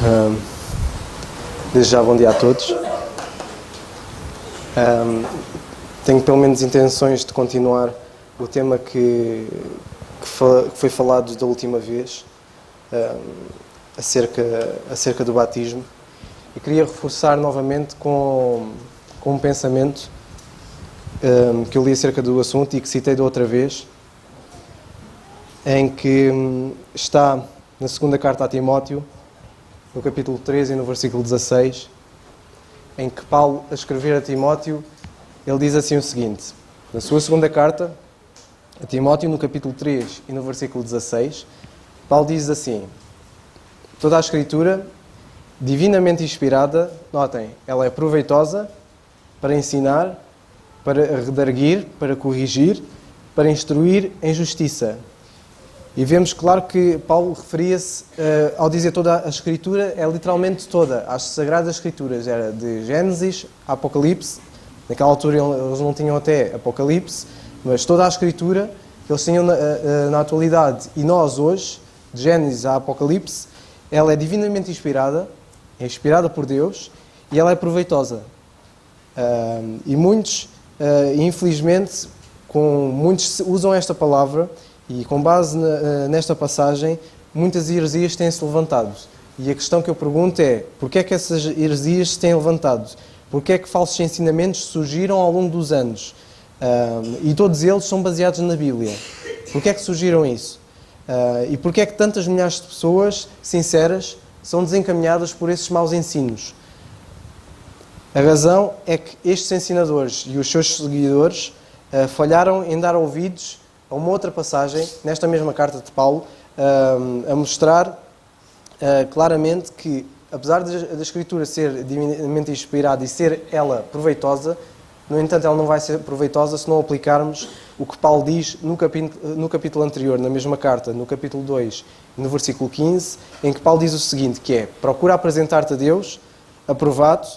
Ahm, Desde já, bom dia a todos. Tenho pelo menos intenções de continuar o tema que foi falado da última vez, acerca do batismo. E queria reforçar novamente com um pensamento que eu li acerca do assunto e que citei da outra vez, em que está na segunda carta a Timóteo, no capítulo 13 e no versículo 16, em que Paulo, a escrever a Timóteo, ele diz assim o seguinte: na sua segunda carta a Timóteo, no capítulo 3 e no versículo 16, Paulo diz assim: toda a Escritura, divinamente inspirada, notem, ela é proveitosa para ensinar, para redarguir, para corrigir, para instruir em justiça. E vemos, claro, que Paulo referia-se, ao dizer toda a Escritura, é literalmente toda. As Sagradas Escrituras era de Gênesis a Apocalipse. Naquela altura eles não tinham até Apocalipse, mas toda a Escritura que eles tinham na atualidade. E nós hoje, de Gênesis a Apocalipse, ela é divinamente inspirada, é inspirada por Deus e ela é proveitosa. E muitos, infelizmente, muitos usam esta palavra. E com base nesta passagem, muitas heresias têm-se levantado. E a questão que eu pergunto é: porquê é que essas heresias se têm levantado? Porquê é que falsos ensinamentos surgiram ao longo dos anos? E todos eles são baseados na Bíblia. Porquê é que surgiram isso? E porquê é que tantas milhares de pessoas sinceras são desencaminhadas por esses maus ensinos? A razão é que estes ensinadores e os seus seguidores falharam em dar ouvidos a uma outra passagem, nesta mesma carta de Paulo, a mostrar claramente que, apesar da Escritura ser divinamente inspirada e ser ela proveitosa, no entanto ela não vai ser proveitosa se não aplicarmos o que Paulo diz no capítulo anterior, na mesma carta, no capítulo 2, no versículo 15, em que Paulo diz o seguinte, que é: procura apresentar-te a Deus, aprovado,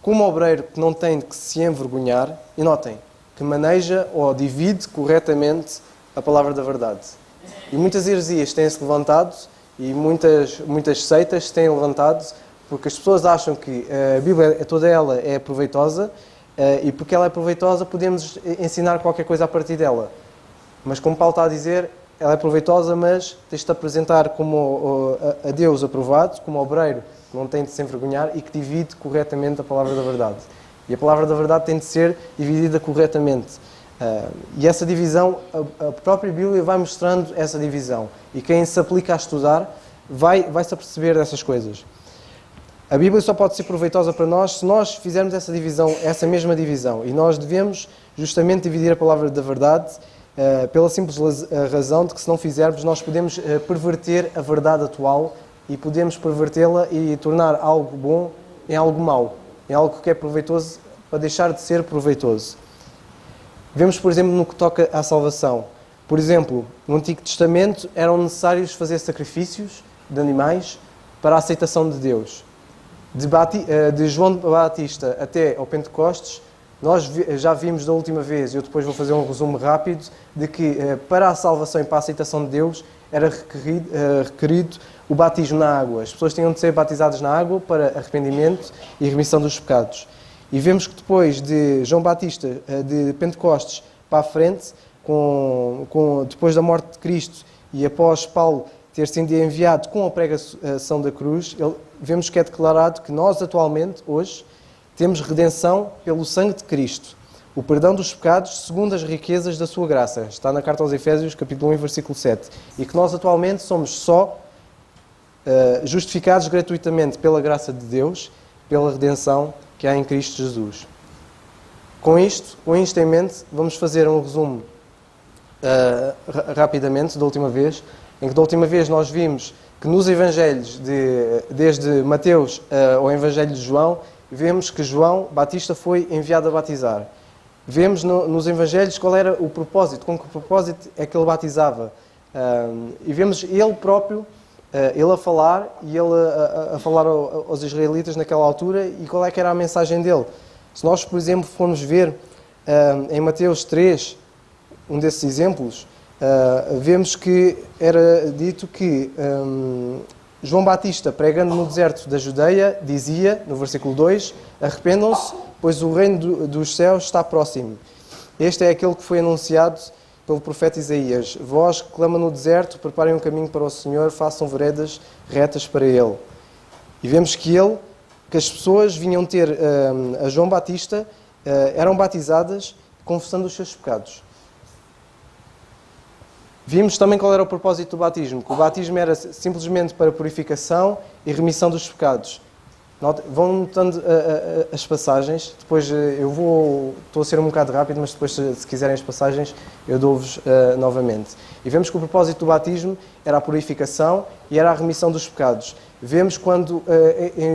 como obreiro que não tem de que se envergonhar, e notem, que maneja ou divide corretamente a palavra da verdade. E muitas heresias têm-se levantado e muitas seitas se têm levantado porque as pessoas acham que a Bíblia, toda ela é proveitosa e porque ela é proveitosa podemos ensinar qualquer coisa a partir dela. Mas como Paulo está a dizer, ela é proveitosa, mas tens-te apresentar como a Deus aprovado, como obreiro que não tem de se envergonhar e que divide corretamente a palavra da verdade. E a palavra da verdade tem de ser dividida corretamente. E essa divisão, a própria Bíblia vai mostrando essa divisão. E quem se aplica a estudar vai-se aperceber dessas coisas. A Bíblia só pode ser proveitosa para nós se nós fizermos essa divisão, essa mesma divisão. E nós devemos justamente dividir a palavra da verdade pela simples razão de que, se não fizermos, nós podemos perverter a verdade atual e podemos pervertê-la e tornar algo bom em algo mau, em algo que é proveitoso para deixar de ser proveitoso. Vemos, por exemplo, no que toca à salvação. Por exemplo, no Antigo Testamento eram necessários fazer sacrifícios de animais para a aceitação de Deus. De João Batista até ao Pentecostes, nós já vimos da última vez, eu depois vou fazer um resumo rápido, de que para a salvação e para a aceitação de Deus era requerido o batismo na água. As pessoas tinham de ser batizadas na água para arrependimento e remissão dos pecados. E vemos que depois de João Batista, de Pentecostes para a frente, depois da morte de Cristo e após Paulo ter sido enviado com a pregação da cruz, vemos que é declarado que nós atualmente, hoje, temos redenção pelo sangue de Cristo, o perdão dos pecados segundo as riquezas da sua graça. Está na carta aos Efésios, capítulo 1, versículo 7. E que nós atualmente somos só justificados gratuitamente pela graça de Deus, pela redenção que há em Cristo Jesus. Com isto em mente, vamos fazer um resumo rapidamente da última vez, em que da última vez nós vimos que nos Evangelhos, desde Mateus ao Evangelho de João, vemos que João Batista foi enviado a batizar. Vemos nos Evangelhos qual era o propósito, com que propósito é que ele batizava. E vemos ele próprio, ele a falar, e ele a falar aos israelitas naquela altura, e qual é que era a mensagem dele. Se nós, por exemplo, formos ver em Mateus 3, um desses exemplos, vemos que era dito que João Batista, pregando no deserto da Judeia, dizia, no versículo 2, arrependam-se, pois o reino dos céus está próximo. Este é aquele que foi anunciado pelo profeta Isaías. Vós que clama no deserto, preparem um caminho para o Senhor, façam veredas retas para Ele. E vemos que as pessoas vinham ter a João Batista, eram batizadas, confessando os seus pecados. Vimos também qual era o propósito do batismo, que o batismo era simplesmente para purificação e remissão dos pecados. Vão notando as passagens, depois estou a ser um bocado rápido, mas depois se quiserem as passagens eu dou-vos novamente. E vemos que o propósito do batismo era a purificação e era a remissão dos pecados. Vemos quando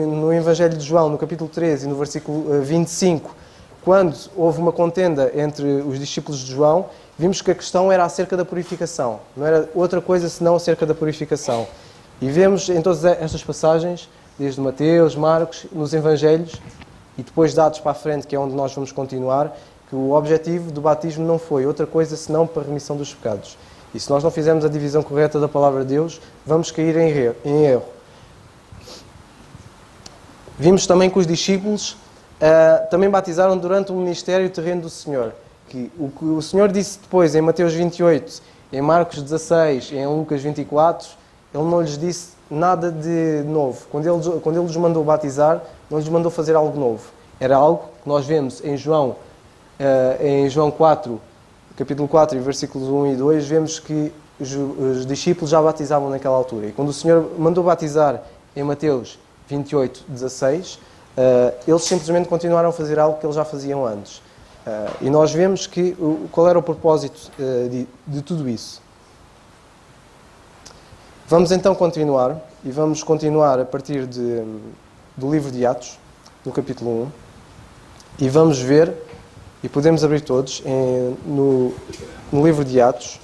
no Evangelho de João, no capítulo 13 e no versículo 25, quando houve uma contenda entre os discípulos de João, vimos que a questão era acerca da purificação. Não era outra coisa senão acerca da purificação. E vemos em todas estas passagens, desde Mateus, Marcos, nos Evangelhos, e depois dados para a frente, que é onde nós vamos continuar, que o objetivo do batismo não foi outra coisa senão para a remissão dos pecados. E se nós não fizermos a divisão correta da palavra de Deus, vamos cair em erro. Vimos também que os discípulos também batizaram durante o ministério terreno do Senhor. Que o que o Senhor disse depois em Mateus 28, em Marcos 16 e em Lucas 24, Ele não lhes disse nada de novo. Quando Ele lhes mandou batizar, não lhes mandou fazer algo novo. Era algo que nós vemos em João 4, capítulo 4, versículos 1 e 2, vemos que os discípulos já batizavam naquela altura. E quando o Senhor mandou batizar em Mateus 28, 16, eles simplesmente continuaram a fazer algo que eles já faziam antes. E nós vemos que qual era o propósito de tudo isso. Vamos então continuar, e vamos continuar a partir do livro de Atos, no capítulo 1, e vamos ver, e podemos abrir todos, no livro de Atos.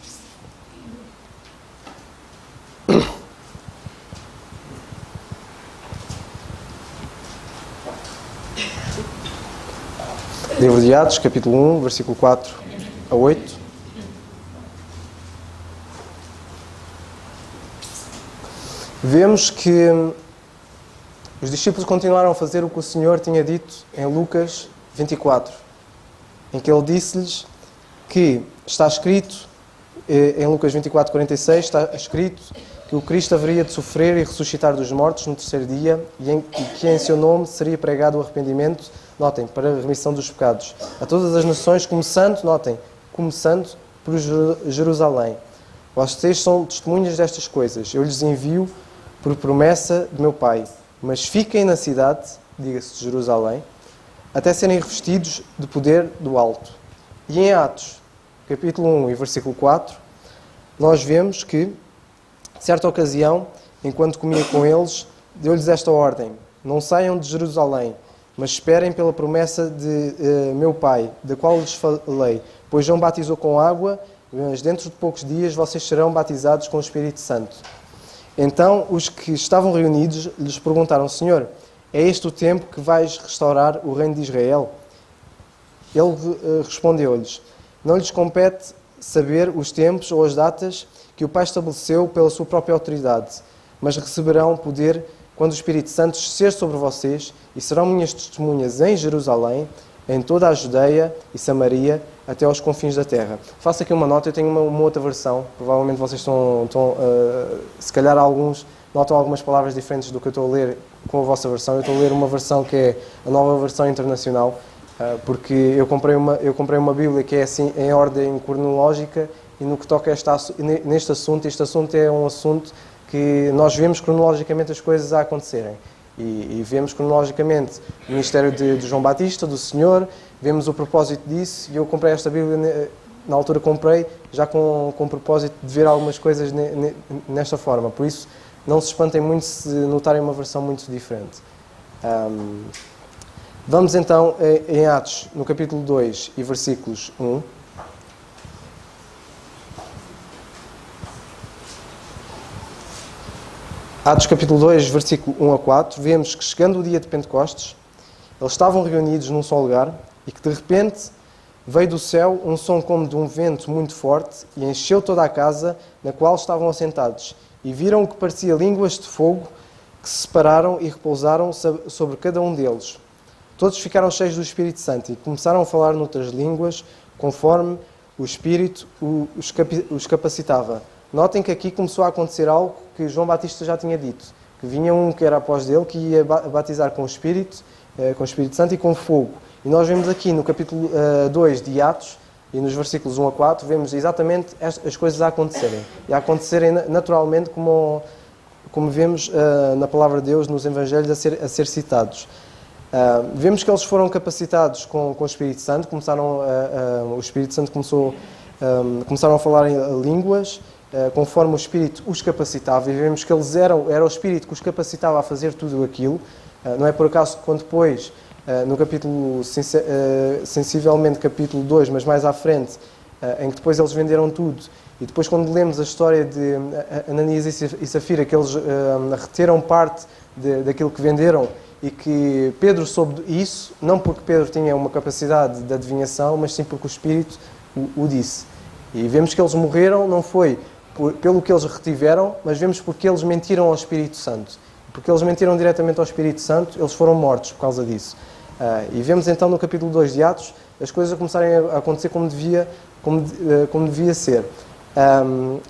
Livro de Atos, capítulo 1, versículo 4 a 8. Vemos que os discípulos continuaram a fazer o que o Senhor tinha dito em Lucas 24, em que Ele disse-lhes que está escrito, em Lucas 24, 46, está escrito que o Cristo haveria de sofrer e ressuscitar dos mortos no terceiro dia e que em seu nome seria pregado o arrependimento, notem, para a remissão dos pecados, a todas as nações, começando por Jerusalém. Vocês são testemunhas destas coisas. Eu lhes envio por promessa de meu Pai. Mas fiquem na cidade, diga-se de Jerusalém, até serem revestidos de poder do alto. E em Atos, capítulo 1 e versículo 4, nós vemos que, certa ocasião, enquanto comia com eles, deu-lhes esta ordem: não saiam de Jerusalém, mas esperem pela promessa de meu Pai, da qual lhes falei. Pois João batizou com água, mas dentro de poucos dias vocês serão batizados com o Espírito Santo. Então os que estavam reunidos lhes perguntaram: Senhor, é este o tempo que vais restaurar o reino de Israel? Ele respondeu-lhes: não lhes compete saber os tempos ou as datas que o Pai estabeleceu pela sua própria autoridade, mas receberão poder quando o Espírito Santo descer sobre vocês, e serão minhas testemunhas em Jerusalém, em toda a Judeia e Samaria, até aos confins da terra. Faço aqui uma nota, eu tenho uma outra versão, provavelmente vocês se calhar alguns notam algumas palavras diferentes do que eu estou a ler com a vossa versão. Eu estou a ler uma versão que é a nova versão internacional, porque eu comprei uma Bíblia que é assim, em ordem cronológica, e no que toca neste assunto, este assunto é um assunto que nós vemos cronologicamente as coisas a acontecerem. E vemos cronologicamente o ministério de João Batista, do Senhor, vemos o propósito disso, e eu comprei esta Bíblia, na altura comprei, já com o propósito de ver algumas coisas nesta forma. Por isso, não se espantem muito se notarem uma versão muito diferente. Vamos então em Atos, no capítulo 2 e versículos 1. Atos capítulo 2, versículo 1 a 4, vemos que chegando o dia de Pentecostes, eles estavam reunidos num só lugar e que de repente veio do céu um som como de um vento muito forte e encheu toda a casa na qual estavam assentados. E viram o que parecia línguas de fogo que se separaram e repousaram sobre cada um deles. Todos ficaram cheios do Espírito Santo e começaram a falar noutras línguas, conforme o Espírito os capacitava. Notem que aqui começou a acontecer algo que João Batista já tinha dito, que vinha um que era após dele, que ia batizar com o Espírito Santo e com fogo. E nós vemos aqui no capítulo 2 de Atos, e nos versículos 1 a 4, vemos exatamente as coisas a acontecerem. E a acontecerem naturalmente como vemos na Palavra de Deus, nos Evangelhos, a ser citados. Vemos que eles foram capacitados com o Espírito Santo, o Espírito Santo começaram a falar em línguas, conforme o Espírito os capacitava, e vemos que era o Espírito que os capacitava a fazer tudo aquilo. Não é por acaso que quando depois, no capítulo, sensivelmente capítulo 2, mas mais à frente, em que depois eles venderam tudo, e depois quando lemos a história de Ananias e Safira, que eles reteram parte daquilo que venderam, e que Pedro soube isso, não porque Pedro tinha uma capacidade de adivinhação, mas sim porque o Espírito o disse. E vemos que eles morreram, não foi pelo que eles retiveram, mas vemos porque eles mentiram ao Espírito Santo. Porque eles mentiram diretamente ao Espírito Santo, eles foram mortos por causa disso. E vemos então no capítulo 2 de Atos, as coisas a começarem a acontecer como devia ser.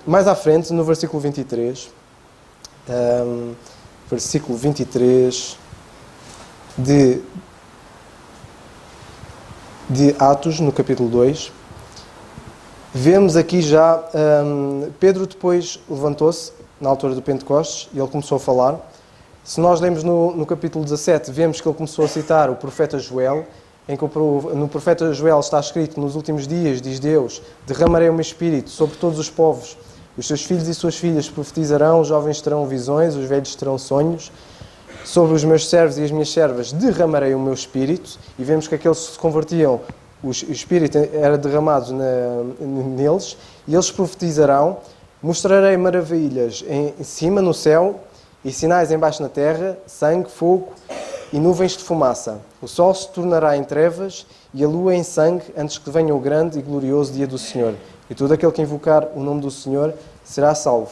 Mais à frente, no versículo 23, de Atos, no capítulo 2, vemos aqui já, Pedro depois levantou-se, na altura do Pentecostes, e ele começou a falar. Se nós lemos no capítulo 17, vemos que ele começou a citar o profeta Joel, em que no profeta Joel está escrito: nos últimos dias, diz Deus, derramarei o meu Espírito sobre todos os povos, os seus filhos e suas filhas profetizarão, os jovens terão visões, os velhos terão sonhos. Sobre os meus servos e as minhas servas derramarei o meu Espírito. E vemos que aqueles que se convertiam, o Espírito era derramado neles, e eles profetizarão. Mostrarei maravilhas em cima no céu e sinais embaixo na terra, sangue, fogo e nuvens de fumaça. O sol se tornará em trevas e a lua em sangue, antes que venha o grande e glorioso dia do Senhor. E todo aquele que invocar o nome do Senhor será salvo.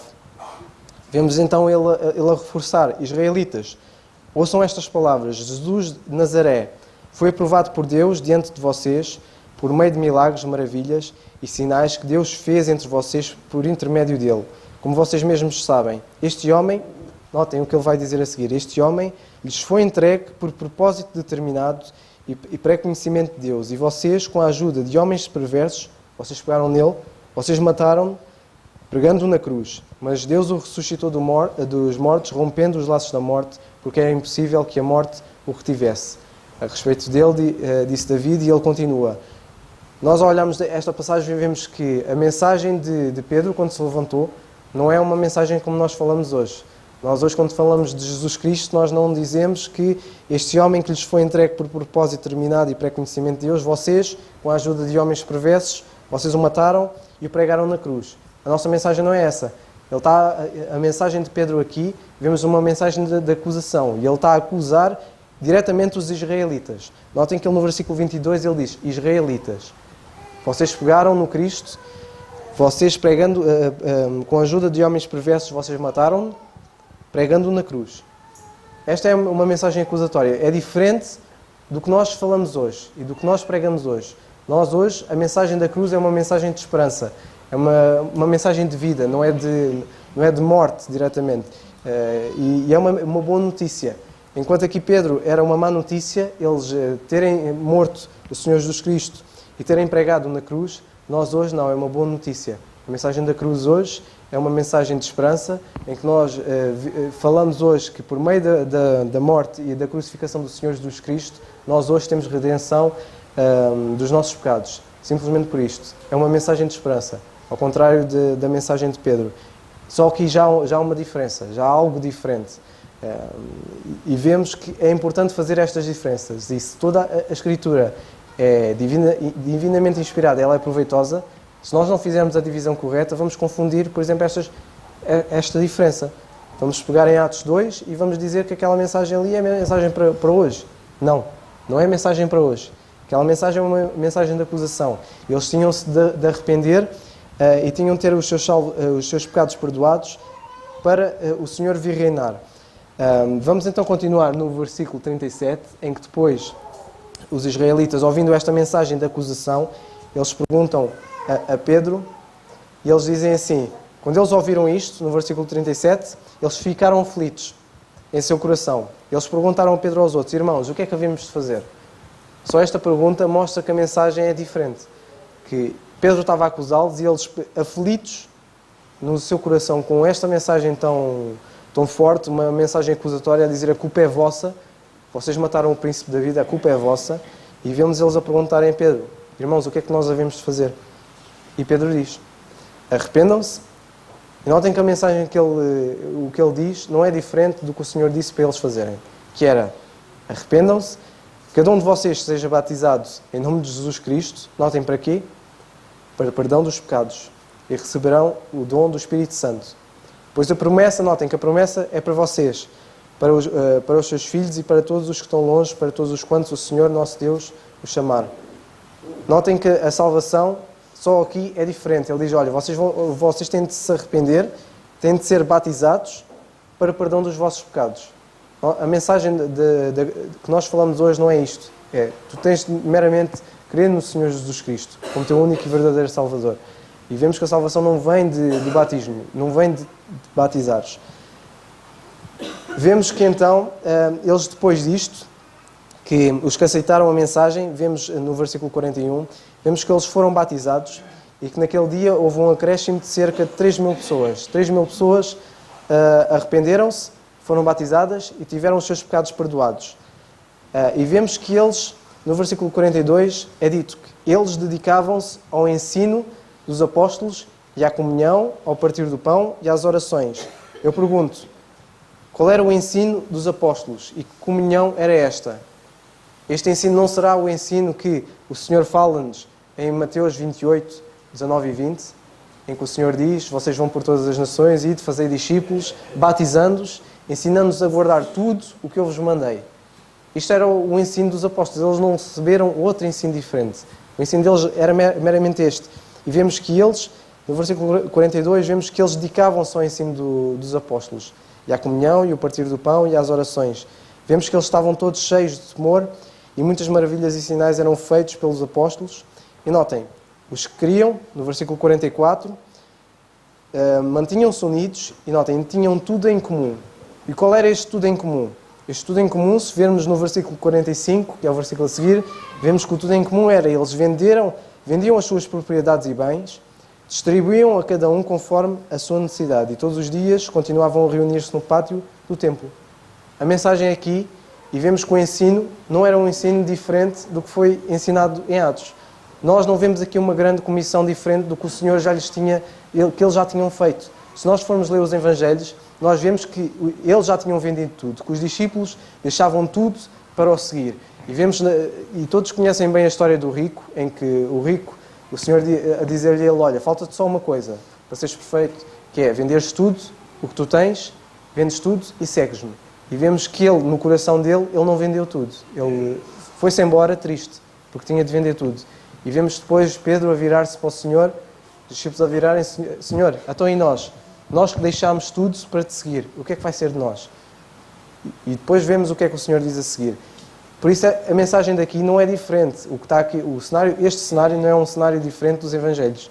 Vemos então ele a reforçar: israelitas, ouçam estas palavras. Jesus de Nazaré foi aprovado por Deus diante de vocês, por meio de milagres, maravilhas e sinais que Deus fez entre vocês por intermédio dele. Como vocês mesmos sabem, este homem, notem o que ele vai dizer a seguir, este homem lhes foi entregue por propósito determinado e pré-conhecimento de Deus. E vocês, com a ajuda de homens perversos, vocês pegaram nele, vocês mataram-no, pregando-o na cruz. Mas Deus o ressuscitou dos mortos, rompendo os laços da morte, porque era impossível que a morte o retivesse. A respeito dele, disse David, e ele continua. Nós, ao olharmos esta passagem, vemos que a mensagem de Pedro, quando se levantou, não é uma mensagem como nós falamos hoje. Nós hoje, quando falamos de Jesus Cristo, nós não dizemos que este homem que lhes foi entregue por propósito determinado e pré-conhecimento de Deus, vocês, com a ajuda de homens perversos, vocês o mataram e o pregaram na cruz. A nossa mensagem não é essa. A mensagem de Pedro aqui, vemos uma mensagem de acusação, e ele está a acusar diretamente os israelitas. Notem que ele no versículo 22 ele diz: israelitas, vocês pegaram no Cristo, vocês pregando, com a ajuda de homens perversos, vocês mataram-no, pregando-o na cruz. Esta é uma mensagem acusatória. É diferente do que nós falamos hoje e do que nós pregamos hoje. Nós hoje, a mensagem da cruz é uma mensagem de esperança. É uma mensagem de vida, não é de morte diretamente. E é uma boa notícia. Enquanto aqui Pedro era uma má notícia, eles terem morto o Senhor Jesus Cristo e terem pregado na cruz, nós hoje não, é uma boa notícia. A mensagem da cruz hoje é uma mensagem de esperança, em que nós falamos hoje que por meio da morte e da crucificação do Senhor Jesus Cristo, nós hoje temos redenção dos nossos pecados. Simplesmente por isto. É uma mensagem de esperança, ao contrário da mensagem de Pedro. Só que já há uma diferença, já há algo diferente. E vemos que é importante fazer estas diferenças. E se toda a Escritura é divinamente inspirada, ela é proveitosa, se nós não fizermos a divisão correta, vamos confundir, por exemplo, esta diferença. Vamos pegar em Atos 2 e vamos dizer que aquela mensagem ali é mensagem para hoje. Não é mensagem para hoje. Aquela mensagem é uma mensagem de acusação. Eles tinham-se de arrepender e tinham de ter os seus pecados perdoados para o Senhor vir reinar. Vamos então continuar no versículo 37, em que depois os israelitas, ouvindo esta mensagem de acusação, eles perguntam a Pedro, e eles dizem assim, quando eles ouviram isto, no versículo 37, eles ficaram aflitos em seu coração. Eles perguntaram a Pedro aos outros, irmãos, o que é que havíamos de fazer? Só esta pergunta mostra que a mensagem é diferente. Que Pedro estava a acusá-los e eles aflitos no seu coração com esta mensagem tão forte, uma mensagem acusatória a dizer a culpa é vossa, vocês mataram o príncipe da vida, a culpa é vossa, e vemos eles a perguntarem a Pedro, irmãos, o que é que nós havemos de fazer? E Pedro diz, arrependam-se, e notem que a mensagem o que ele diz não é diferente do que o Senhor disse para eles fazerem, que era, arrependam-se, cada um de vocês seja batizado em nome de Jesus Cristo, notem para quê? Para perdão dos pecados, e receberão o dom do Espírito Santo. Pois a promessa, notem que a promessa é para vocês, para os seus filhos e para todos os que estão longe, para todos os quantos o Senhor, nosso Deus, os chamar. Notem que a salvação, só aqui, é diferente. Ele diz, olha, vocês têm de se arrepender, têm de ser batizados para o perdão dos vossos pecados. A mensagem que nós falamos hoje não é isto. Tu tens de meramente crer no Senhor Jesus Cristo, como teu único e verdadeiro Salvador. E vemos que a salvação não vem de batismo, não vem de batizares. Vemos que então, eles depois disto, que os que aceitaram a mensagem, vemos no versículo 41, vemos que eles foram batizados e que naquele dia houve um acréscimo de cerca de 3.000 pessoas. 3.000 pessoas arrependeram-se, foram batizadas e tiveram os seus pecados perdoados. E vemos que eles, no versículo 42, é dito que eles dedicavam-se ao ensino dos apóstolos e à comunhão, ao partir do pão e às orações. Eu pergunto, qual era o ensino dos apóstolos e que comunhão era esta? Este ensino não será o ensino que o Senhor fala-nos em Mateus 28, 19 e 20, em que o Senhor diz, vocês vão por todas as nações e de fazer discípulos, batizando-os, ensinando-os a guardar tudo o que eu vos mandei. Isto era o ensino dos apóstolos, eles não receberam outro ensino diferente. O ensino deles era meramente este. E vemos que eles, no versículo 42, vemos que eles dedicavam-se ao ensino dos apóstolos. E à comunhão, e o partir do pão, e às orações. Vemos que eles estavam todos cheios de temor, e muitas maravilhas e sinais eram feitos pelos apóstolos. E notem, os que criam, no versículo 44, mantinham-se unidos, e notem, tinham tudo em comum. E qual era este tudo em comum? Este tudo em comum, se vermos no versículo 45, que é o versículo a seguir, vemos que o tudo em comum era, eles vendiam as suas propriedades e bens, distribuíam a cada um conforme a sua necessidade e todos os dias continuavam a reunir-se no pátio do templo. A mensagem aqui, e vemos que o ensino não era um ensino diferente do que foi ensinado em Atos. Nós não vemos aqui uma grande comissão diferente do que o Senhor já lhes tinha, que eles já tinham feito. Se nós formos ler os Evangelhos, nós vemos que eles já tinham vendido tudo, que os discípulos deixavam tudo para o seguir. E vemos, e todos conhecem bem a história do rico, em que o Senhor a dizer-lhe a ele, olha, falta-te só uma coisa para seres perfeito, que é venderes tudo, o que tu tens, vendes tudo e segues-me. E vemos que ele, no coração dele, ele não vendeu tudo. Ele foi-se embora triste, porque tinha de vender tudo. E vemos depois Pedro a virar-se para o Senhor, os discípulos a virarem, Senhor, então e nós? Nós que deixámos tudo para te seguir, o que é que vai ser de nós? E depois vemos o que é que o Senhor diz a seguir. Por isso a mensagem daqui não é diferente. O que está aqui, este cenário não é um cenário diferente dos Evangelhos.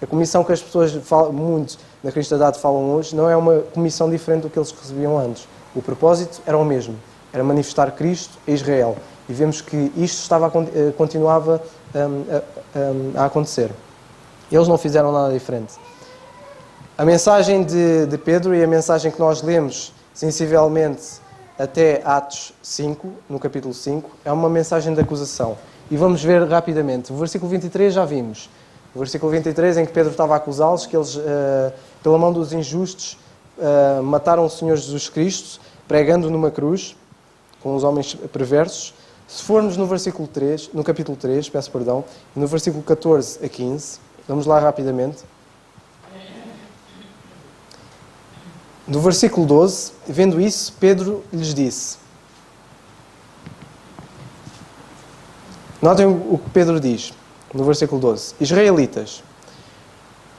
A comissão que as pessoas muitos na cristandade falam hoje não é uma comissão diferente do que eles recebiam antes. O propósito era o mesmo, era manifestar Cristo a Israel. E vemos que isto continuava a acontecer. Eles não fizeram nada diferente. A mensagem de Pedro e a mensagem que nós lemos sensivelmente até Atos 5, no capítulo 5, é uma mensagem de acusação. E vamos ver rapidamente. O versículo 23 já vimos. O versículo 23 em que Pedro estava a acusá-los, que eles, pela mão dos injustos, mataram o Senhor Jesus Cristo, pregando numa cruz, com os homens perversos. Se formos no versículo 3, no capítulo 3, peço perdão, no versículo 14 a 15, vamos lá rapidamente. No versículo 12, vendo isso, Pedro lhes disse: Notem o que Pedro diz no versículo 12. Israelitas,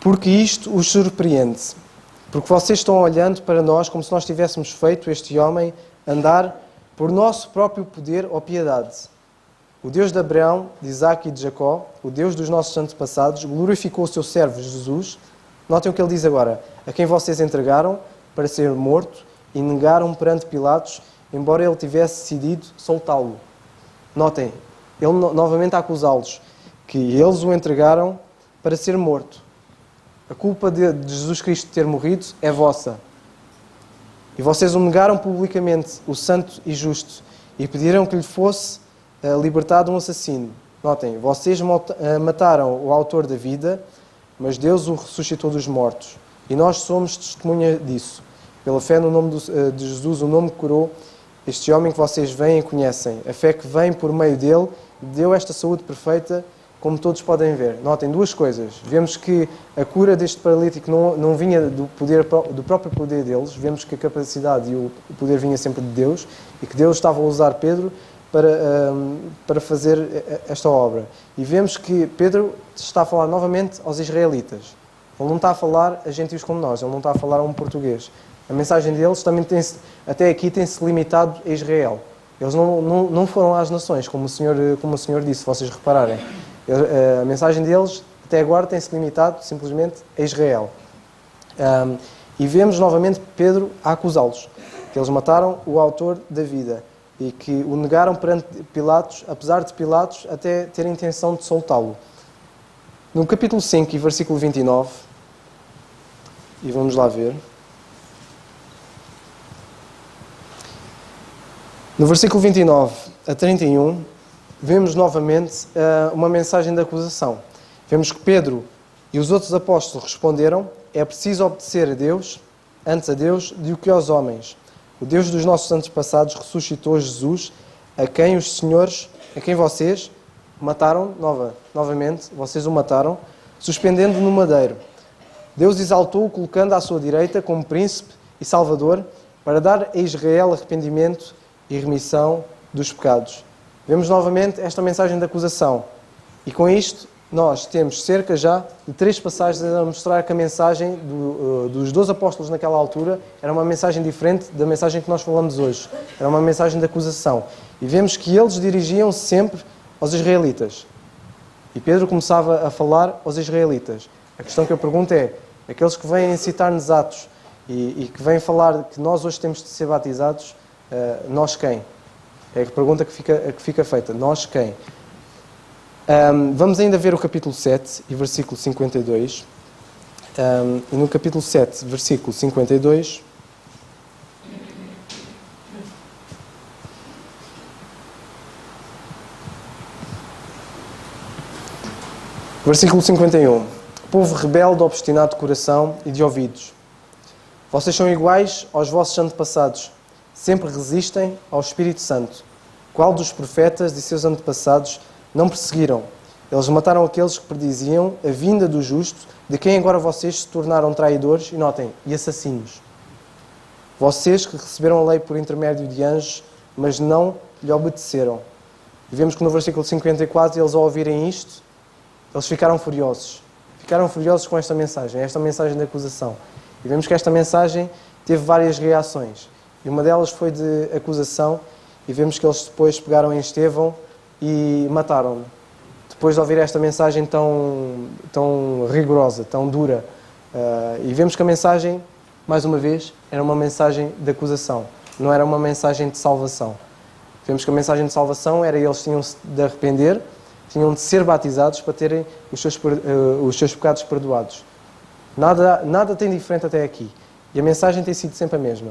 porque isto os surpreende, porque vocês estão olhando para nós como se nós tivéssemos feito este homem andar por nosso próprio poder ou piedade. O Deus de Abraão, de Isaque e de Jacó, o Deus dos nossos antepassados, glorificou o seu servo Jesus. Notem o que ele diz agora. A quem vocês entregaram para ser morto e negaram perante Pilatos, embora ele tivesse decidido soltá-lo. Notem, ele novamente a acusá-los, que eles o entregaram para ser morto. A culpa de Jesus Cristo ter morrido é vossa. E vocês o negaram publicamente, o santo e justo, e pediram que lhe fosse libertado um assassino. Notem, vocês mataram o autor da vida, mas Deus o ressuscitou dos mortos. E nós somos testemunha disso. Pela fé no nome de Jesus, o nome que curou este homem que vocês veem e conhecem. A fé que vem por meio dele deu esta saúde perfeita, como todos podem ver. Notem duas coisas. Vemos que a cura deste paralítico não vinha do próprio poder deles. Vemos que a capacidade e o poder vinha sempre de Deus e que Deus estava a usar Pedro para fazer esta obra. E vemos que Pedro está a falar novamente aos israelitas. Ele não está a falar a gentios como nós, ele não está a falar a um português. A mensagem deles também até aqui tem-se limitado a Israel. Eles não foram às nações, como o Senhor disse, se vocês repararem. A mensagem deles até agora tem-se limitado simplesmente a Israel. E vemos novamente Pedro a acusá-los, que eles mataram o autor da vida e que o negaram perante Pilatos, apesar de Pilatos até ter a intenção de soltá-lo. No capítulo 5 e versículo 29, e vamos lá ver. No versículo 29 a 31, vemos novamente uma mensagem de acusação. Vemos que Pedro e os outros apóstolos responderam: é preciso obedecer a Deus, antes a Deus, do que aos homens. O Deus dos nossos antepassados ressuscitou Jesus, a quem vocês mataram, novamente, vocês o mataram, suspendendo no madeiro. Deus exaltou-o, colocando à sua direita como príncipe e salvador, para dar a Israel arrependimento e remissão dos pecados. Vemos novamente esta mensagem de acusação. E com isto, nós temos cerca já de 3 passagens a mostrar que a mensagem dos 12 apóstolos naquela altura era uma mensagem diferente da mensagem que nós falamos hoje. Era uma mensagem de acusação. E vemos que eles dirigiam sempre aos israelitas. E Pedro começava a falar aos israelitas. A questão que eu pergunto é, aqueles que vêm citar-nos Atos e que vêm falar que nós hoje temos de ser batizados, nós quem? É a pergunta que fica feita. Nós quem? Vamos ainda ver o capítulo 7 e versículo 52. E no capítulo 7, versículo 52... Versículo 51. Povo rebelde, obstinado de coração e de ouvidos. Vocês são iguais aos vossos antepassados. Sempre resistem ao Espírito Santo. Qual dos profetas de seus antepassados não perseguiram? Eles mataram aqueles que prediziam a vinda do justo, de quem agora vocês se tornaram traidores, e notem, e assassinos. Vocês que receberam a lei por intermédio de anjos, mas não lhe obedeceram. E vemos que no versículo 54, eles ao ouvirem isto, eles ficaram furiosos. Ficaram furiosos com esta mensagem de acusação. E vemos que esta mensagem teve várias reações. E uma delas foi de acusação, e vemos que eles depois pegaram em Estevão e mataram-no. Depois de ouvir esta mensagem tão rigorosa, tão dura. E vemos que a mensagem, mais uma vez, era uma mensagem de acusação. Não era uma mensagem de salvação. Vemos que a mensagem de salvação era eles tinham de arrepender, tinham de ser batizados para terem os seus pecados perdoados. Nada tem diferente até aqui. E a mensagem tem sido sempre a mesma.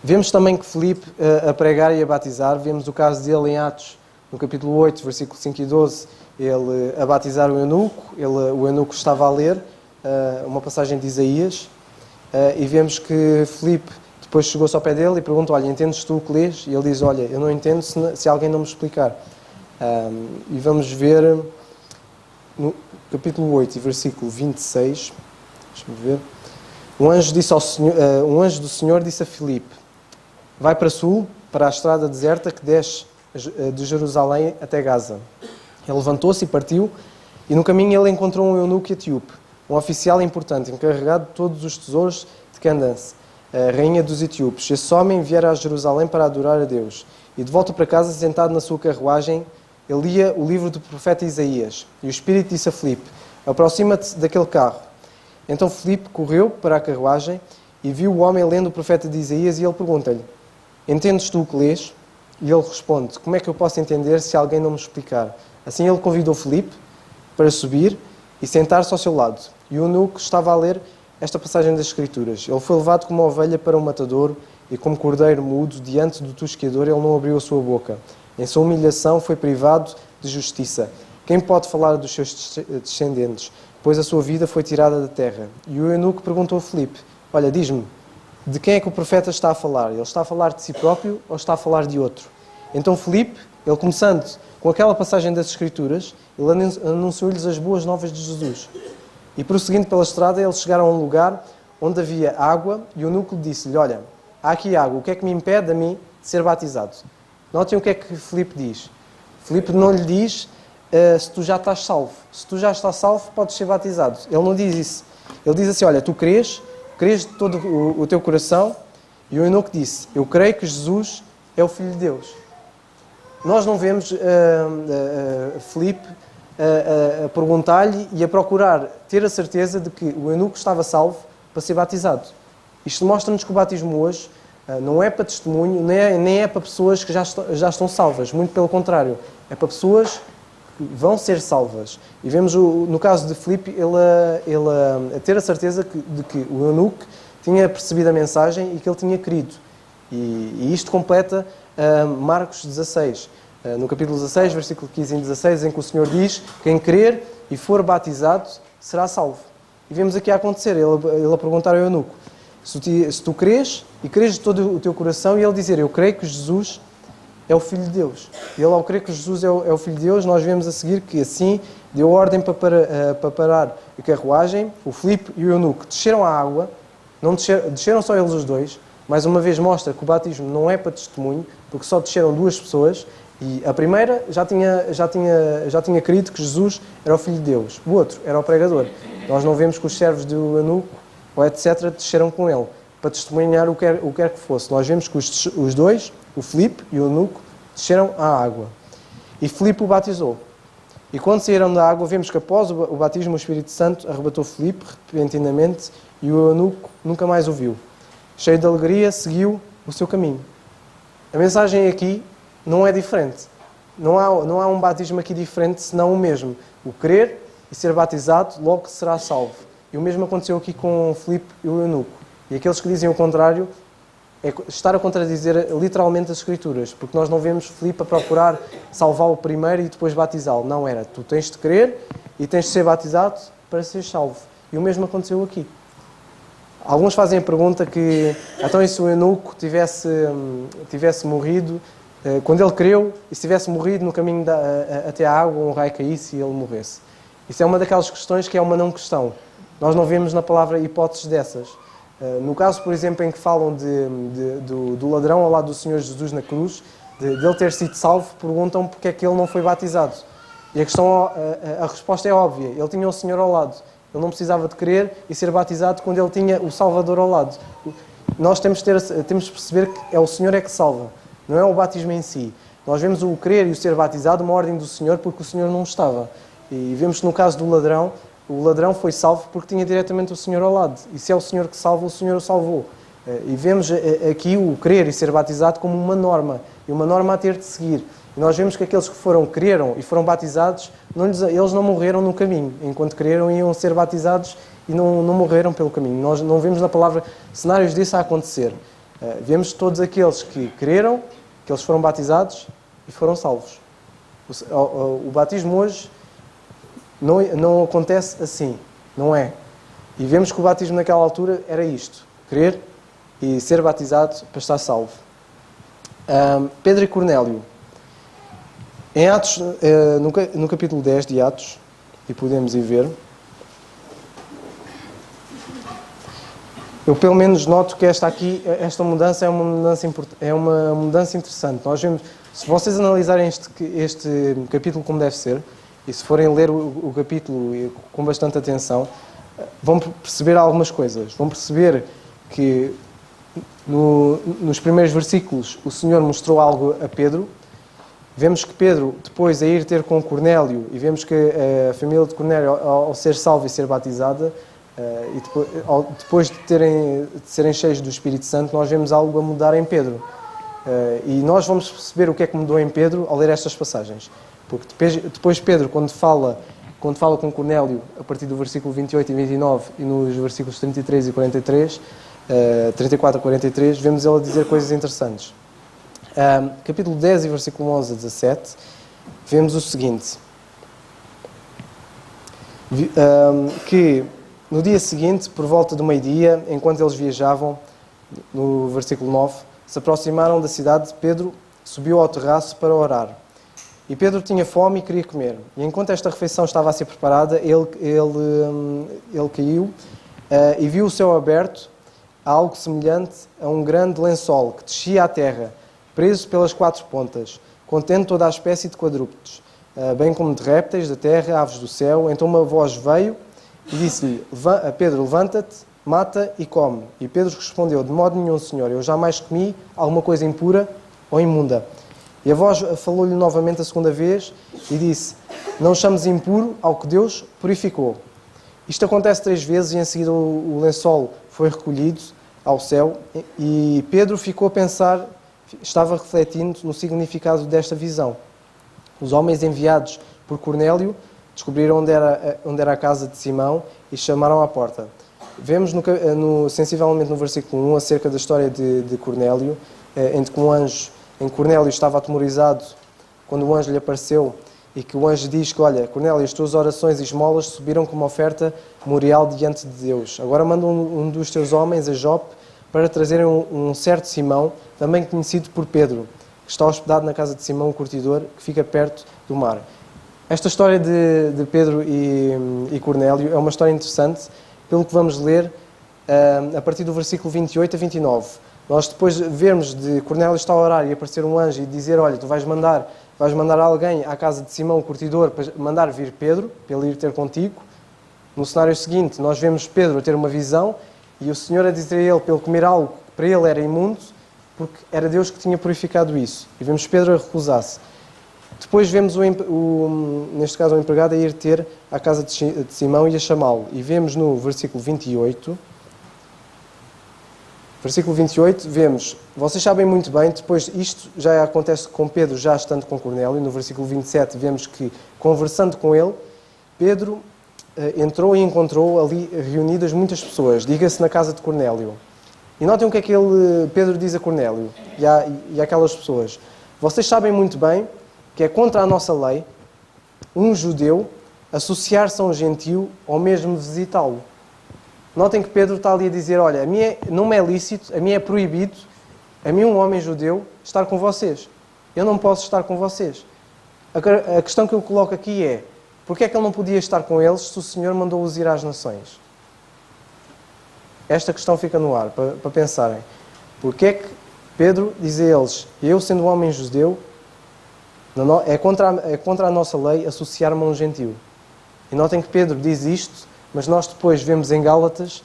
Vemos também que Filipe, a pregar e a batizar, vemos o caso dele em Atos, no capítulo 8, versículo 5 e 12, ele a batizar o eunuco, o eunuco estava a ler uma passagem de Isaías, e vemos que Filipe depois chegou-se ao pé dele e perguntou: olha, entendes tu o que lês? E ele diz: olha, eu não entendo se alguém não me explicar. E vamos ver no capítulo 8 e versículo 26, deixa-me ver. Um anjo do Senhor disse a Filipe: vai para sul, para a estrada deserta que desce de Jerusalém até Gaza. Ele levantou-se e partiu, e no caminho ele encontrou um eunuco etíope, um oficial importante, encarregado de todos os tesouros de Candace, a rainha dos etíopes. Esse homem viera a Jerusalém para adorar a Deus. E de volta para casa, sentado na sua carruagem, ele lia o livro do profeta Isaías. E o Espírito disse a Filipe: aproxima-te daquele carro. Então Filipe correu para a carruagem e viu o homem lendo o profeta de Isaías, e ele pergunta-lhe: entendes tu o que lês? E ele responde: como é que eu posso entender se alguém não me explicar? Assim ele convidou Filipe para subir e sentar-se ao seu lado. E o eunuco estava a ler esta passagem das Escrituras. Ele foi levado como ovelha para o matadouro, e como cordeiro mudo diante do tosqueador, ele não abriu a sua boca. Em sua humilhação foi privado de justiça. Quem pode falar dos seus descendentes? Pois a sua vida foi tirada da terra. E o eunuco perguntou a Filipe: olha, diz-me, de quem é que o profeta está a falar? Ele está a falar de si próprio ou está a falar de outro? Então Filipe, ele começando com aquela passagem das Escrituras, ele anunciou-lhes as boas novas de Jesus. E prosseguindo pela estrada, eles chegaram a um lugar onde havia água, e o eunuco disse-lhe: olha, há aqui água, o que é que me impede a mim de ser batizado? Notem o que é que Filipe diz. Filipe não lhe diz se tu já estás salvo. Se tu já estás salvo, podes ser batizado. Ele não diz isso. Ele diz assim: olha, tu crês de todo o teu coração. E o eunuco disse: eu creio que Jesus é o Filho de Deus. Nós não vemos Filipe a perguntar-lhe e a procurar ter a certeza de que o eunuco estava salvo para ser batizado. Isto mostra-nos que o batismo hoje não é para testemunho, nem é para pessoas que já estão salvas. Muito pelo contrário. É para pessoas que vão ser salvas. E vemos, no caso de Filipe, ele a ter a certeza de que o eunuco tinha percebido a mensagem e que ele tinha querido. E isto completa Marcos 16. No capítulo 16, versículo 15 e 16, em que o Senhor diz: quem crer e for batizado será salvo. E vemos aqui a acontecer, ele a perguntar ao eunuco: se tu crês e crês de todo o teu coração, e ele dizer: eu creio que Jesus é o Filho de Deus. E ele, ao crer que Jesus é o Filho de Deus, nós vemos a seguir que assim deu ordem para parar a carruagem. O Filipe e o eunuco desceram à água, não desceram só eles os dois. Mais uma vez mostra que o batismo não é para testemunho, porque só desceram duas pessoas, e a primeira já tinha querido que Jesus era o Filho de Deus. O outro era o pregador. Nós não vemos que os servos do eunuco, ou etc., desceram com ele, para testemunhar o que quer que fosse. Nós vemos que os dois, o Filipe e o eunuco, desceram à água. E Filipe o batizou. E quando saíram da água, vemos que após o batismo, o Espírito Santo arrebatou Filipe repentinamente, e o eunuco nunca mais o viu. Cheio de alegria, seguiu o seu caminho. A mensagem aqui não é diferente. Não há um batismo aqui diferente, senão o mesmo. O crer e ser batizado, logo será salvo. E o mesmo aconteceu aqui com Filipe e o eunuco. E aqueles que dizem o contrário é estar a contradizer literalmente as Escrituras, porque nós não vemos Filipe a procurar salvá-lo primeiro e depois batizá-lo. Não era. Tu tens de crer e tens de ser batizado para ser salvo. E o mesmo aconteceu aqui. Alguns fazem a pergunta que, então, e se o eunuco tivesse morrido, quando ele creu, e se tivesse morrido no caminho até à água, um raio caísse e ele morresse? Isso é uma daquelas questões que é uma não questão. Nós não vemos na palavra hipóteses dessas. No caso, por exemplo, em que falam do ladrão ao lado do Senhor Jesus na cruz, de ele ter sido salvo, perguntam porque é que ele não foi batizado. E a resposta é óbvia. Ele tinha o Senhor ao lado. Ele não precisava de crer e ser batizado quando ele tinha o Salvador ao lado. Nós temos de perceber que é o Senhor é que salva, não é o batismo em si. Nós vemos o crer e o ser batizado uma ordem do Senhor porque o Senhor não estava. E vemos que no caso do ladrão, o ladrão foi salvo porque tinha diretamente o Senhor ao lado. E se é o Senhor que salva, o Senhor o salvou. E vemos aqui o crer e ser batizado como uma norma. E uma norma a ter de seguir. E nós vemos que aqueles que creram e foram batizados, eles não morreram no caminho. Enquanto creram, iam ser batizados e não morreram pelo caminho. Nós não vemos na palavra cenários disso a acontecer. Vemos todos aqueles que creram, que eles foram batizados e foram salvos. O batismo hoje não acontece assim, não é? E vemos que o batismo naquela altura era isto: crer e ser batizado para estar salvo. Pedro e Cornélio. Em Atos, no capítulo 10 de Atos, e podemos ir ver, eu pelo menos noto que esta mudança é uma mudança interessante. Nós vemos, Se vocês analisarem este capítulo como deve ser, e se forem ler o capítulo com bastante atenção, vão perceber algumas coisas. Vão perceber que nos primeiros versículos o Senhor mostrou algo a Pedro. Vemos que Pedro, depois a ir ter com Cornélio, e vemos que a família de Cornélio, ao ser salva e ser batizada, e depois de serem cheios do Espírito Santo, nós vemos algo a mudar em Pedro. E nós vamos perceber o que é que mudou em Pedro ao ler estas passagens. Porque depois Pedro, quando fala com Cornélio, a partir do versículo 28 e 29, e nos versículos 33 e 43, 34 a 43, vemos ele a dizer coisas interessantes. Capítulo 10 e versículo 11 a 17, vemos o seguinte, que no dia seguinte, por volta do meio-dia, enquanto eles viajavam, no versículo 9, se aproximaram da cidade, Pedro subiu ao terraço para orar. E Pedro tinha fome e queria comer. E enquanto esta refeição estava a ser preparada, ele caiu e viu o céu aberto, algo semelhante a um grande lençol que descia à terra, preso pelas quatro pontas, contendo toda a espécie de quadrúpedes, bem como de répteis da terra, aves do céu. Então uma voz veio e disse-lhe: Pedro, levanta-te, mata e come. E Pedro respondeu: de modo nenhum, Senhor, eu jamais comi alguma coisa impura ou imunda. E a voz falou-lhe novamente a segunda vez e disse: não chames impuro ao que Deus purificou. Isto acontece 3 vezes e em seguida o lençol foi recolhido ao céu e Pedro ficou a pensar, estava refletindo no significado desta visão. Os homens enviados por Cornélio descobriram onde era a casa de Simão e chamaram à porta. Vemos sensivelmente no versículo 1 acerca da história de Cornélio, em que Cornélio estava atemorizado quando o anjo lhe apareceu e que o anjo diz que, olha, Cornélio, as tuas orações e esmolas subiram como oferta memorial diante de Deus. Agora manda um dos teus homens a Jope para trazerem um certo Simão, também conhecido por Pedro, que está hospedado na casa de Simão, o curtidor, que fica perto do mar. Esta história de Pedro e Cornélio é uma história interessante, pelo que vamos ler a partir do versículo 28 a 29. Nós depois vermos de Cornélio estar a orar e aparecer um anjo e dizer: olha, tu vais mandar alguém à casa de Simão, o curtidor, para mandar vir Pedro, para ele ir ter contigo. No cenário seguinte, nós vemos Pedro a ter uma visão e o Senhor a dizer a ele para ele comer algo que para ele era imundo, porque era Deus que tinha purificado isso. E vemos Pedro a recusar-se. Depois vemos, neste caso, o empregado a ir ter à casa de Simão e a chamá-lo. E vemos no versículo 28... Versículo 28, vemos, vocês sabem muito bem, depois isto já acontece com Pedro, já estando com Cornélio. No versículo 27 vemos que, conversando com ele, Pedro entrou e encontrou ali reunidas muitas pessoas, diga-se na casa de Cornélio. E notem o que é que Pedro diz a Cornélio e àquelas pessoas. Vocês sabem muito bem que é contra a nossa lei um judeu associar-se a um gentio ou mesmo visitá-lo. Notem que Pedro está ali a dizer: olha, não me é lícito, a mim é proibido, a mim, um homem judeu, estar com vocês. Eu não posso estar com vocês. A questão que eu coloco aqui é: porque é que ele não podia estar com eles se o Senhor mandou-os ir às nações? Esta questão fica no ar, para pensarem. Porque é que Pedro diz a eles: eu, sendo um homem judeu, é contra a nossa lei associar-me a um gentio? E notem que Pedro diz isto, mas nós depois vemos em Gálatas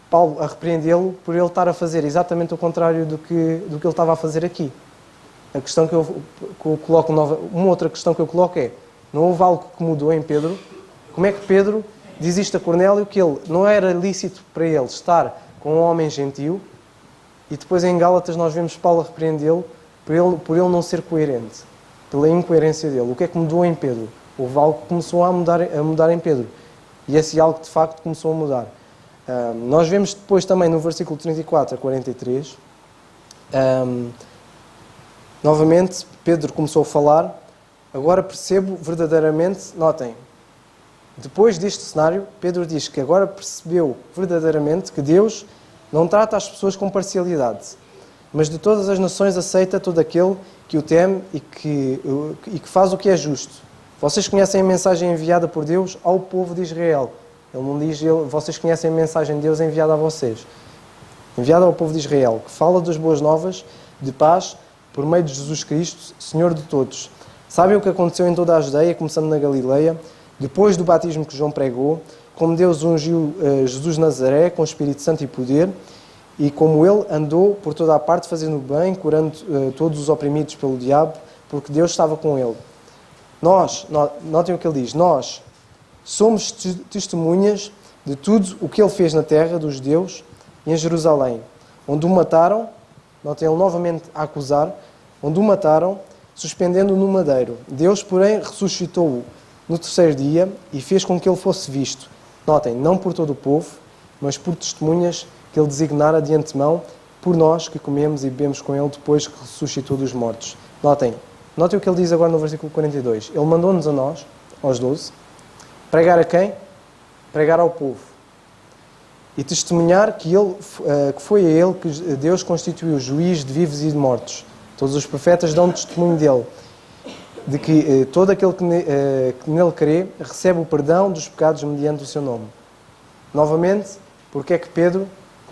Paulo a repreendê-lo por ele estar a fazer exatamente o contrário do que ele estava a fazer aqui. A questão que eu coloco, uma outra questão que eu coloco é: não houve algo que mudou em Pedro? Como é que Pedro diz isto a Cornélio, que ele não era lícito para ele estar com um homem gentio, e depois em Gálatas nós vemos Paulo a repreendê-lo por ele não ser coerente, pela incoerência dele? O que é que mudou em Pedro? Houve algo que começou a mudar em Pedro. E esse algo, de facto, começou a mudar. Nós vemos depois também no versículo 34 a 43, novamente, Pedro começou a falar: agora percebo verdadeiramente, notem, depois deste cenário, Pedro diz que agora percebeu verdadeiramente que Deus não trata as pessoas com parcialidade, mas de todas as nações aceita todo aquele que o teme e que faz o que é justo. Vocês conhecem a mensagem enviada por Deus ao povo de Israel. Ele não diz: vocês conhecem a mensagem de Deus enviada a vocês. Enviada ao povo de Israel, que fala das boas novas de paz por meio de Jesus Cristo, Senhor de todos. Sabem o que aconteceu em toda a Judeia, começando na Galileia, depois do batismo que João pregou, como Deus ungiu Jesus de Nazaré com o Espírito Santo e poder, e como ele andou por toda a parte fazendo bem, curando todos os oprimidos pelo diabo, porque Deus estava com ele. Notem o que ele diz, nós somos testemunhas de tudo o que ele fez na terra dos judeus e em Jerusalém, onde o mataram, notem ele novamente a acusar, onde o mataram, suspendendo-o no madeiro. Deus, porém, ressuscitou-o no terceiro dia e fez com que ele fosse visto. Notem, não por todo o povo, mas por testemunhas que ele designara de antemão, por nós que comemos e bebemos com ele depois que ressuscitou dos mortos. Notem o que ele diz agora no versículo 42. Ele mandou-nos a nós, aos 12, pregar a quem? Pregar ao povo. E testemunhar que foi a ele que Deus constituiu juiz de vivos e de mortos. Todos os profetas dão testemunho dele, de que todo aquele que nele crê recebe o perdão dos pecados mediante o seu nome. Novamente, porque é que Pedro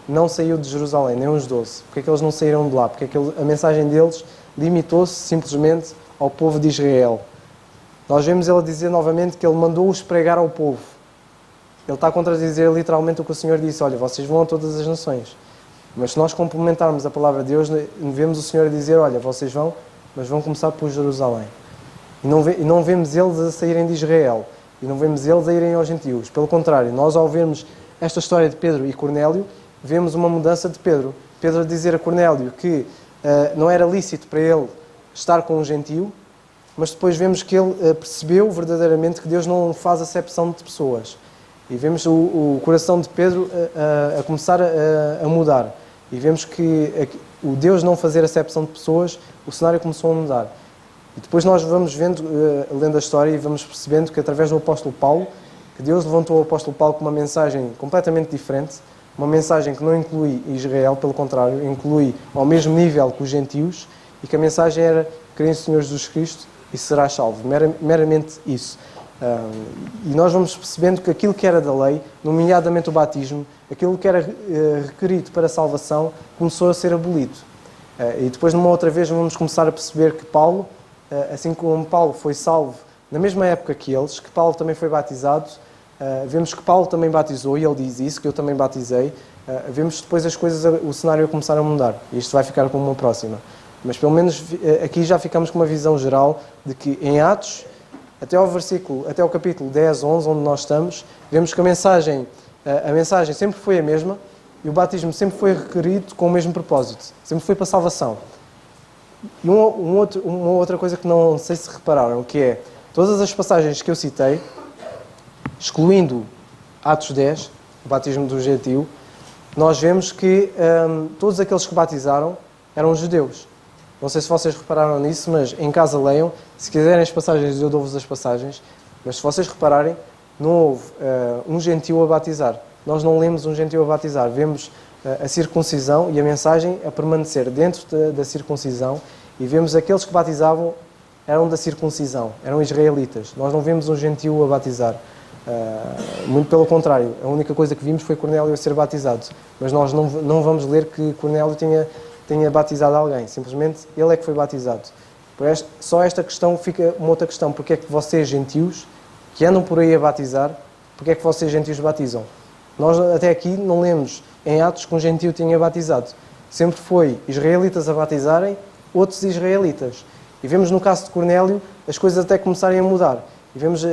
não saiu de Jerusalém, nem os 12? Porque é que eles não saíram de lá? Porque é que a mensagem deles limitou-se simplesmente ao povo de Israel? Nós vemos ele dizer novamente que ele mandou-os pregar ao povo. Ele está a contradizer literalmente o que o Senhor disse. Olha, vocês vão a todas as nações. Mas se nós complementarmos a palavra de Deus, vemos o Senhor dizer, olha, vocês vão, mas vão começar por Jerusalém. E não vemos eles a saírem de Israel. E não vemos eles a irem aos gentios. Pelo contrário, nós ao vermos esta história de Pedro e Cornélio, vemos uma mudança de Pedro. Pedro a dizer a Cornélio que não era lícito para ele estar com um gentio, mas depois vemos que ele percebeu verdadeiramente que Deus não faz acepção de pessoas. E vemos o coração de Pedro a começar a mudar. E vemos que o Deus não fazer acepção de pessoas, o cenário começou a mudar. E depois nós vamos vendo, lendo a história, e vamos percebendo que através do apóstolo Paulo, que Deus levantou o apóstolo Paulo com uma mensagem completamente diferente, uma mensagem que não inclui Israel, pelo contrário, inclui ao mesmo nível que os gentios, e que a mensagem era: crê em Senhor Jesus Cristo e serás salvo. Meramente isso. E nós vamos percebendo que aquilo que era da lei, nomeadamente o batismo, aquilo que era requerido para a salvação, começou a ser abolido. E depois, numa outra vez, vamos começar a perceber que Paulo, assim como Paulo foi salvo na mesma época que eles, que Paulo também foi batizado, vemos que Paulo também batizou, e ele diz isso, que eu também batizei. Vemos depois as coisas, o cenário a começar a mudar. E isto vai ficar para uma próxima. Mas pelo menos aqui já ficamos com uma visão geral de que em Atos, até ao capítulo 10, 11, onde nós estamos, vemos que a mensagem sempre foi a mesma, e o batismo sempre foi requerido com o mesmo propósito. Sempre foi para a salvação. E uma outra coisa que não sei se repararam, que é, todas as passagens que eu citei, excluindo Atos 10, o batismo do gentio, nós vemos que todos aqueles que batizaram eram judeus. Não sei se vocês repararam nisso, mas em casa leiam. Se quiserem as passagens, eu dou-vos as passagens. Mas se vocês repararem, não houve um gentio a batizar. Nós não lemos um gentio a batizar. Vemos a circuncisão e a mensagem a permanecer dentro da circuncisão. E vemos aqueles que batizavam eram da circuncisão, eram israelitas. Nós não vemos um gentio a batizar. Muito pelo contrário. A única coisa que vimos foi Cornélio a ser batizado. Mas nós não vamos ler que Cornélio tenha batizado alguém. Simplesmente ele é que foi batizado. Só esta questão fica uma outra questão. Porque é que vocês, gentios, que andam por aí a batizar, porque é que vocês, gentios, batizam? Nós até aqui não lemos em Atos que um gentio tinha batizado. Sempre foi israelitas a batizarem outros israelitas. E vemos no caso de Cornélio as coisas até começarem a mudar. E vemos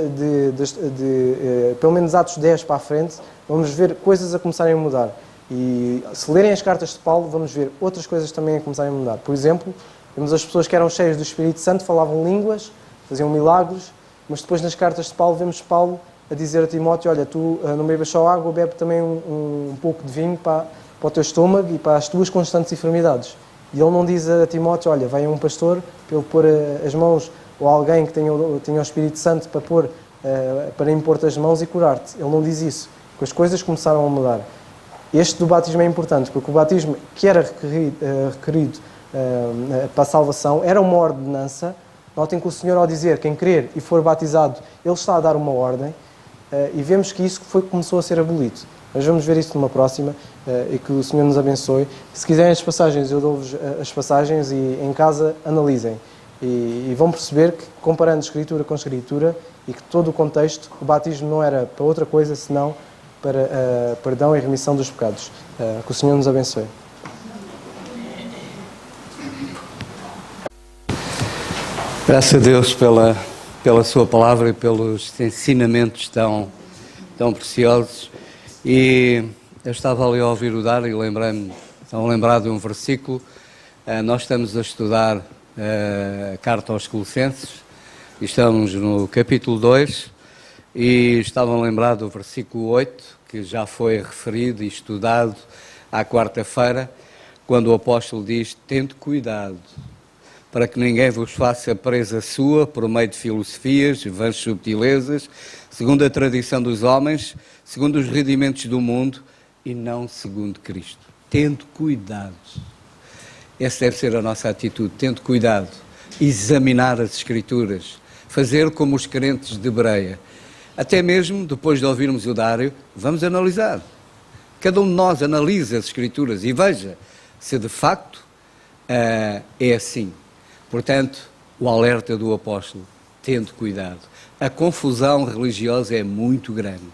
pelo menos Atos 10 para a frente, vamos ver coisas a começarem a mudar. E se lerem as cartas de Paulo, vamos ver outras coisas também a começarem a mudar. Por exemplo, vemos as pessoas que eram cheias do Espírito Santo, falavam línguas, faziam milagres, mas depois nas cartas de Paulo, vemos Paulo a dizer a Timóteo: olha, tu não bebas só água, bebe também um pouco de vinho para o teu estômago e para as tuas constantes enfermidades. E ele não diz a Timóteo: olha, venha um pastor para ele pôr as mãos, ou alguém que tenha o Espírito Santo para impor-te as mãos e curar-te. Ele não diz isso, porque as coisas começaram a mudar. Este do batismo é importante, porque o batismo que era requerido para a salvação era uma ordenança. Notem que o Senhor, ao dizer quem crer e for batizado, Ele está a dar uma ordem, e vemos que isso começou a ser abolido. Mas vamos ver isso numa próxima e que o Senhor nos abençoe. Se quiserem as passagens, eu dou-vos as passagens e em casa analisem. E vão perceber que, comparando Escritura com Escritura, e que todo o contexto, o batismo não era para outra coisa senão para perdão e remissão dos pecados. Que o Senhor nos abençoe. Graças a Deus pela sua palavra e pelos ensinamentos tão preciosos. E eu estava ali a ouvir o Dário e estava a lembrar de um versículo. Nós estamos a estudar a carta aos Colossenses, e estamos no capítulo 2, e estava a lembrar do versículo 8, que já foi referido e estudado à quarta-feira, quando o apóstolo diz: tende cuidado, para que ninguém vos faça presa sua por meio de filosofias, vãs subtilezas, segundo a tradição dos homens, segundo os rudimentos do mundo, e não segundo Cristo. Tende cuidado. Essa deve ser a nossa atitude, tende cuidado, examinar as Escrituras, fazer como os crentes de Bereia. Até mesmo, depois de ouvirmos o Dário, vamos analisar. Cada um de nós analisa as Escrituras e veja se de facto é assim. Portanto, o alerta do apóstolo: tende cuidado. A confusão religiosa é muito grande.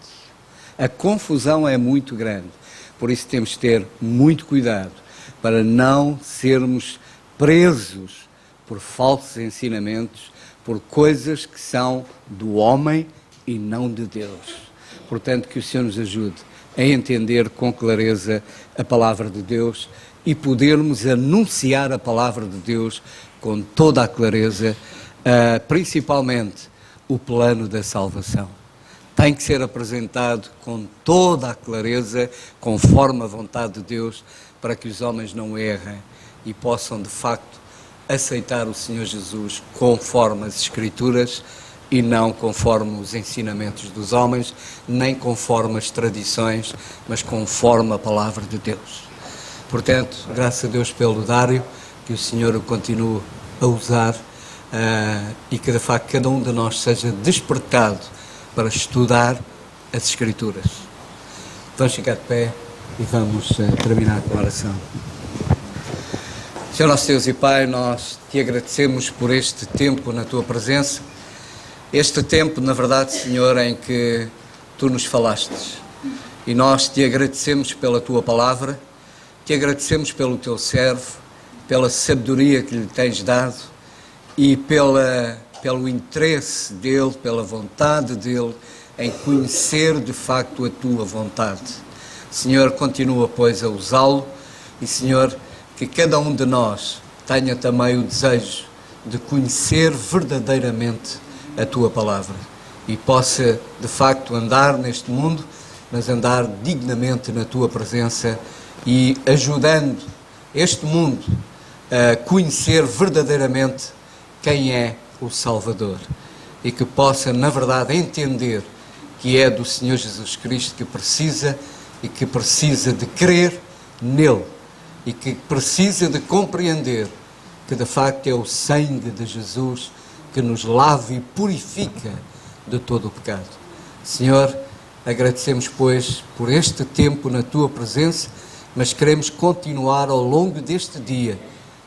A confusão é muito grande. Por isso temos de ter muito cuidado para não sermos presos por falsos ensinamentos, por coisas que são do homem e não de Deus. Portanto, que o Senhor nos ajude a entender com clareza a palavra de Deus e podermos anunciar a palavra de Deus com toda a clareza, principalmente o plano da salvação. Tem que ser apresentado com toda a clareza, conforme a vontade de Deus, para que os homens não errem e possam, de facto, aceitar o Senhor Jesus conforme as Escrituras e não conforme os ensinamentos dos homens, nem conforme as tradições, mas conforme a palavra de Deus. Portanto, graças a Deus pelo Dário, que o Senhor o continue a usar e que de facto cada um de nós seja despertado para estudar as Escrituras. Vamos ficar de pé e vamos terminar com a oração. Senhor nosso Deus e Pai, nós te agradecemos por este tempo na tua presença, este tempo, na verdade, Senhor, em que tu nos falastes, e nós te agradecemos pela tua palavra, te agradecemos pelo teu servo, pela sabedoria que lhe tens dado e pelo interesse dele, pela vontade dele em conhecer de facto a tua vontade. Senhor, continua, pois, a usá-lo e, Senhor, que cada um de nós tenha também o desejo de conhecer verdadeiramente a tua palavra e possa, de facto, andar neste mundo, mas andar dignamente na tua presença e ajudando este mundo a conhecer verdadeiramente quem é o Salvador e que possa, na verdade, entender que é do Senhor Jesus Cristo que precisa e que precisa de crer nele e que precisa de compreender que, de facto, é o sangue de Jesus que nos lava e purifica de todo o pecado. Senhor, agradecemos, pois, por este tempo na tua presença, mas queremos continuar ao longo deste dia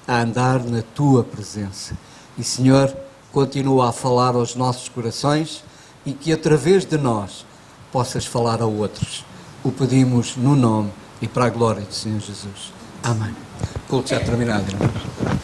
a andar na tua presença. E, Senhor, continua a falar aos nossos corações e que através de nós possas falar a outros. O pedimos no nome e para a glória do Senhor Jesus. Amém. O culto já terminado, irmãos.